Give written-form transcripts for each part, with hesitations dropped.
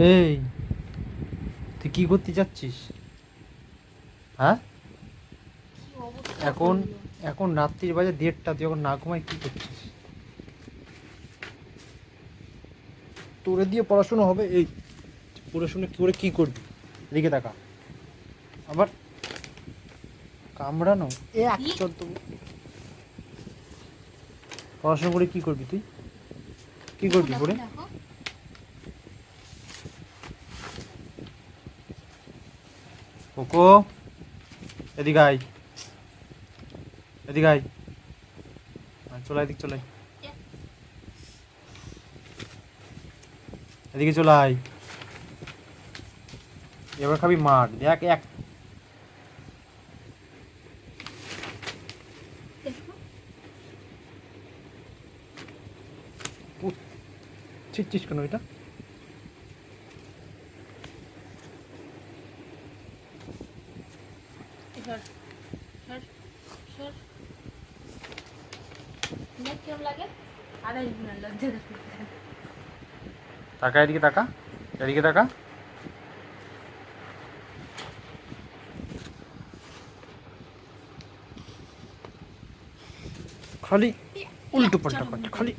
এই, তুই কি করতে যাচ্ছিস? হ্যাঁ, কি অবস্থা এখন করলো! এখন রাত্রির বাজে 1:30, তুই এখন না ঘুমাই কি করছিস? তোরে দিয়ে পড়াশোনা হবে? এই পড়াশোনা করে কি করবি? এদিকে তাকা। আবার কামড়ানো এক ই, চোদ্দ। পড়াশোনা করে কি করবি তুই? কি দেখো করবি দেখো পড়ে? দেখো। কোকো, এদিকে আয়, এদিকে আয়। চলে এদিকে, চলে আয়। এদিকে চলে আয়। এবার খাবি মার, দেখ এক। দেখো ছিটছিস কেন এটা? সর সর সর। দেখ কেমন লাগে। আরে না, লজ্জা দেখো। তাকা, এদিকে তাকা, এদিকে তাকা। খালি উল্টো পাল্টা করছে, খালি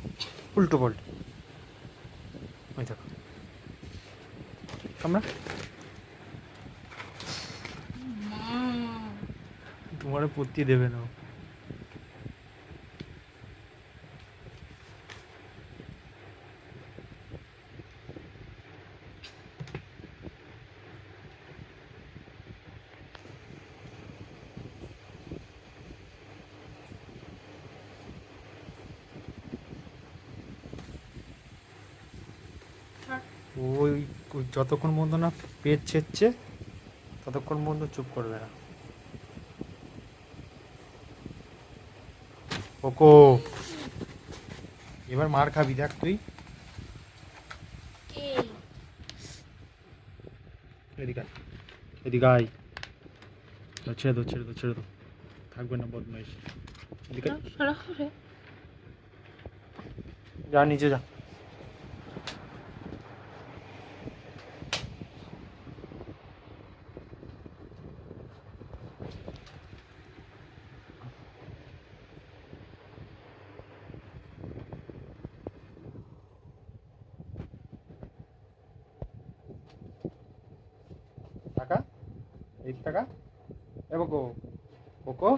উল্টো পাল্টা। ওই দেখো, আমরা তোমার পড়তে দেবে না। ওই ওই যতক্ষণ পর্যন্ত না পেট ছেচ্ছে ততক্ষণ পর্যন্ত চুপ করবে না। ওকো, এবার মার খাবি দেখ তুই। এই এদিকে আয়, এদিকে আয়। ছেড়ে দো, ছেড়ে দো, ছেড়ে দো। থাকবে না বদমাইশ। এদিকে আয়। সরা করে। যা নিচে যা। টাকা, এই টাকা। এ বকো, বকো।